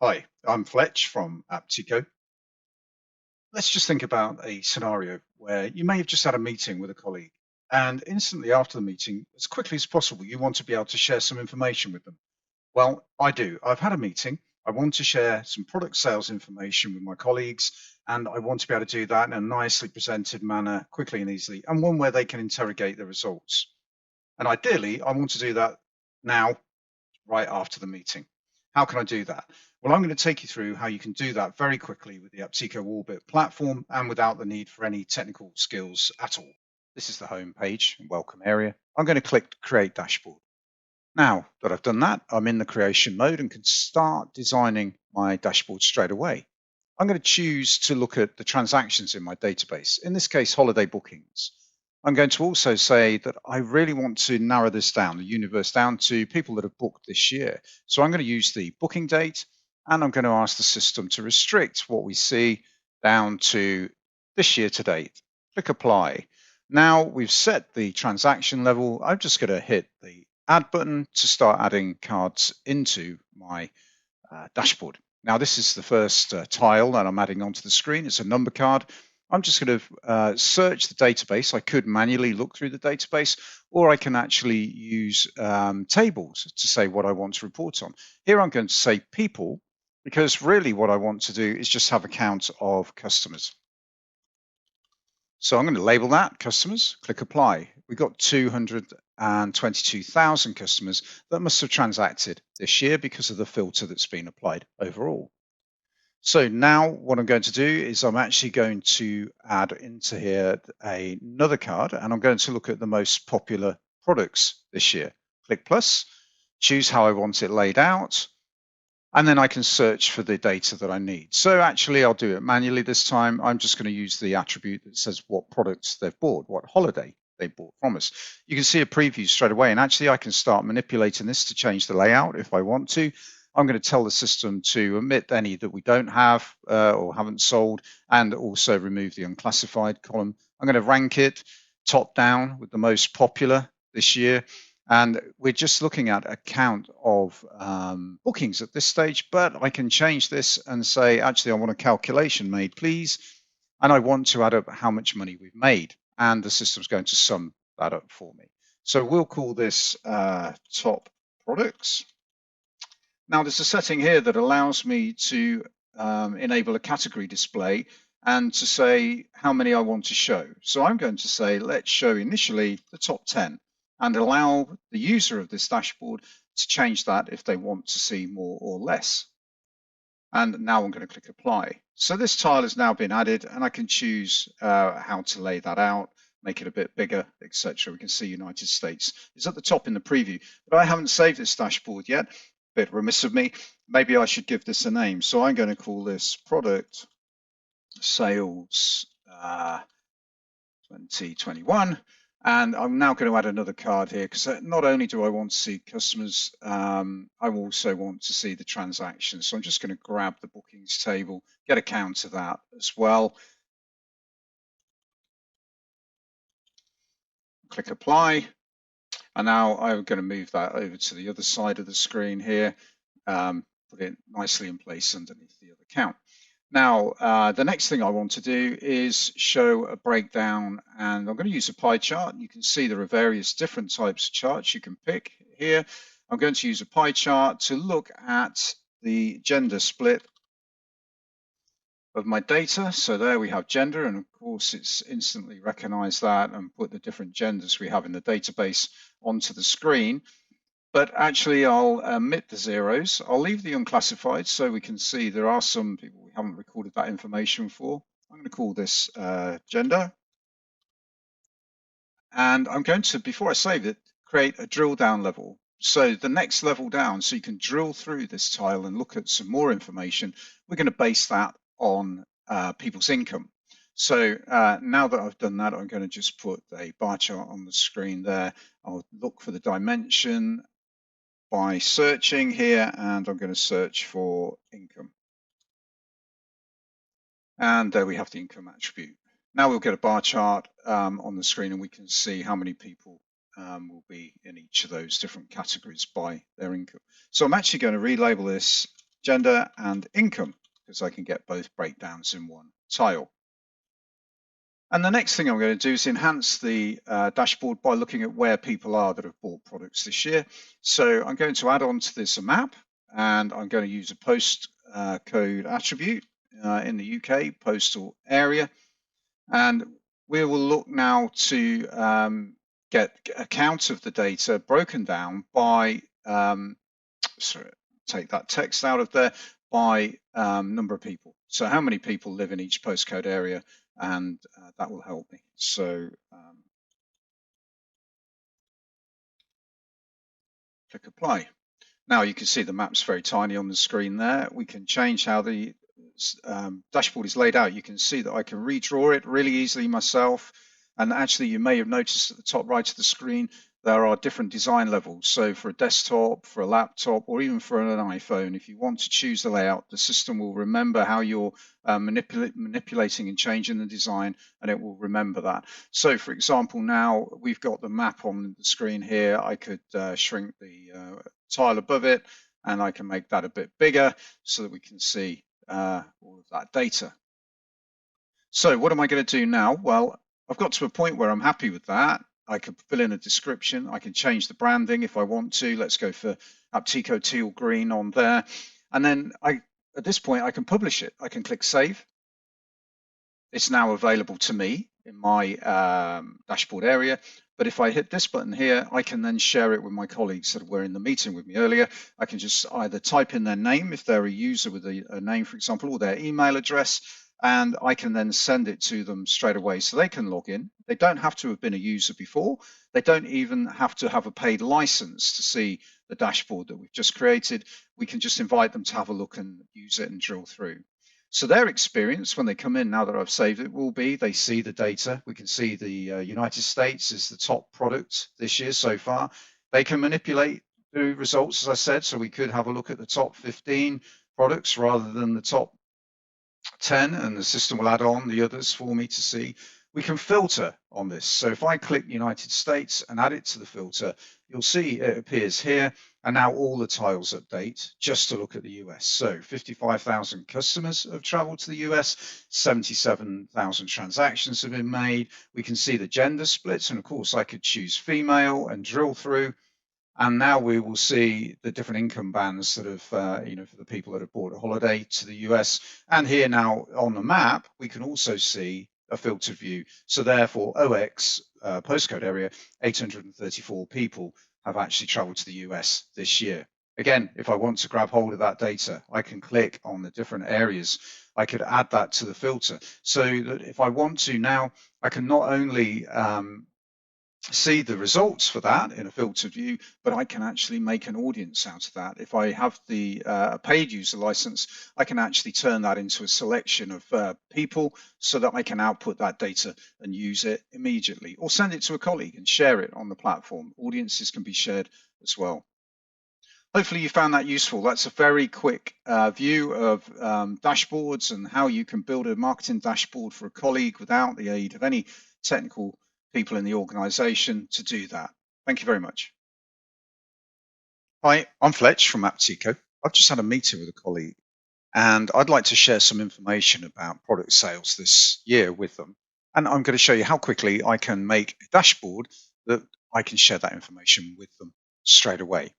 Hi, I'm Fletch from Aptico. Let's just think about a scenario where you may have just had a meeting with a colleague, and instantly after the meeting, as quickly as possible, you want to be able to share some information with them. Well, I do. I've had a meeting. I want to share some product sales information with my colleagues, and I want to be able to do that in a nicely presented manner, quickly and easily, and one where they can interrogate the results. And ideally, I want to do that now, right after the meeting. How can I do that? Well, I'm going to take you through how you can do that very quickly with the Aptico Orbit platform and without the need for any technical skills at all. This is the home page and welcome area. I'm going to click Create Dashboard. Now that I've done that, I'm in the creation mode and can start designing my dashboard straight away. I'm going to choose to look at the transactions in my database, in this case, holiday bookings. I'm going to also say that I really want to narrow this down, the universe down to people that have booked this year. So I'm going to use the booking date, and I'm going to ask the system to restrict what we see down to this year to date. Click Apply. Now we've set the transaction level. I'm just going to hit the Add button to start adding cards into my dashboard. Now this is the first tile that I'm adding onto the screen. It's a number card. I'm just going to search the database. I could manually look through the database, or I can actually use tables to say what I want to report on. Here I'm going to say people, because really what I want to do is just have a count of customers. So I'm going to label that customers, click apply. We've got 222,000 customers that must have transacted this year because of the filter that's been applied overall. So now what I'm going to do is I'm actually going to add into here another card, and I'm going to look at the most popular products this year. Click plus, choose how I want it laid out, and then I can search for the data that I need. So actually I'll do it manually this time. I'm just going to use the attribute that says what products they've bought, what holiday they bought from us. You can see a preview straight away, and actually I can start manipulating this to change the layout if I want to. I'm going to tell the system to omit any that we don't have or haven't sold, and also remove the unclassified column. I'm going to rank it top down with the most popular this year. And we're just looking at a count of bookings at this stage, but I can change this and say, actually, I want a calculation made, please. And I want to add up how much money we've made. And the system's going to sum that up for me. So we'll call this top products. Now, there's a setting here that allows me to enable a category display and to say how many I want to show. So I'm going to say, let's show initially the top 10 and allow the user of this dashboard to change that if they want to see more or less. And now I'm going to click apply. So this tile has now been added, and I can choose how to lay that out, make it a bit bigger, etc. We can see United States is at the top in the preview, but I haven't saved this dashboard yet. Bit remiss of me. Maybe I should give this a name. So I'm going to call this product sales 2021. And I'm now going to add another card here because not only do I want to see customers, I also want to see the transactions. So I'm just going to grab the bookings table, get a count of that as well. Click apply. And now I'm going to move that over to the other side of the screen here, put it nicely in place underneath the other count. Now, the next thing I want to do is show a breakdown, and I'm going to use a pie chart. You can see there are various different types of charts you can pick here. I'm going to use a pie chart to look at the gender split of my data. So there we have gender, and of course it's instantly recognized that and put the different genders we have in the database onto the screen. But actually, I'll omit the zeros. I'll leave the unclassified so we can see there are some people we haven't recorded that information for. I'm going to call this gender. And I'm going to, before I save it, create a drill down level. So the next level down, so you can drill through this tile and look at some more information, we're going to base that on people's income. So now that I've done that, I'm going to just put a bar chart on the screen there. I'll look for the dimension by searching here, and I'm going to search for income. And there we have the income attribute. Now we'll get a bar chart on the screen, and we can see how many people will be in each of those different categories by their income. So I'm actually going to relabel this gender and income, because I can get both breakdowns in one tile. And the next thing I'm going to do is enhance the dashboard by looking at where people are that have bought products this year. So I'm going to add on to this a map, and I'm going to use a postcode attribute in the UK, postal area. And we will look now to get a count of the data broken down by, sorry, take that text out of there, by number of people. So how many people live in each postcode area, and that will help me. So click apply. Now you can see the map's very tiny on the screen there. We can change how the dashboard is laid out. You can see that I can redraw it really easily myself. And actually, you may have noticed at the top right of the screen, there are different design levels. So for a desktop, for a laptop, or even for an iPhone, if you want to choose the layout, the system will remember how you're manipulating and changing the design, and it will remember that. So for example, now we've got the map on the screen here. I could shrink the tile above it, and I can make that a bit bigger so that we can see all of that data. So what am I going to do now? Well, I've got to a point where I'm happy with that. I can fill in a description. I can change the branding if I want to. Let's go for Aptico teal green on there. And then at this point, I can publish it. I can click save. It's now available to me in my dashboard area. But if I hit this button here, I can then share it with my colleagues that were in the meeting with me earlier. I can just either type in their name if they're a user with a name, for example, or their email address, and I can then send it to them straight away so they can log in. They don't have to have been a user before. They don't even have to have a paid license to see the dashboard that we've just created. We can just invite them to have a look and use it and drill through. So their experience when they come in, now that I've saved it, will be they see the data. We can see the United States is the top product this year so far. They can manipulate the results, as I said, so we could have a look at the top 15 products rather than the top 10, and the system will add on the others for me to see. We can filter on this. So if I click United States and add it to the filter, you'll see it appears here. And now all the tiles update just to look at the US. So 55,000 customers have traveled to the US, 77,000 transactions have been made. We can see the gender splits. And of course, I could choose female and drill through. And now we will see the different income bands that have, for the people that have bought a holiday to the US. And here now on the map, we can also see a filtered view. So therefore, OX postcode area, 834 people have actually traveled to the US this year. Again, if I want to grab hold of that data, I can click on the different areas. I could add that to the filter. So that if I want to now, I can not only see the results for that in a filtered view, but I can actually make an audience out of that. If I have the paid user license, I can actually turn that into a selection of people so that I can output that data and use it immediately, or send it to a colleague and share it on the platform. Audiences can be shared as well. Hopefully you found that useful. That's a very quick view of dashboards and how you can build a marketing dashboard for a colleague without the aid of any technical people in the organization to do that. Thank you very much. Hi, I'm Fletch from Aptico. I've just had a meeting with a colleague, and I'd like to share some information about product sales this year with them. And I'm going to show you how quickly I can make a dashboard that I can share that information with them straight away.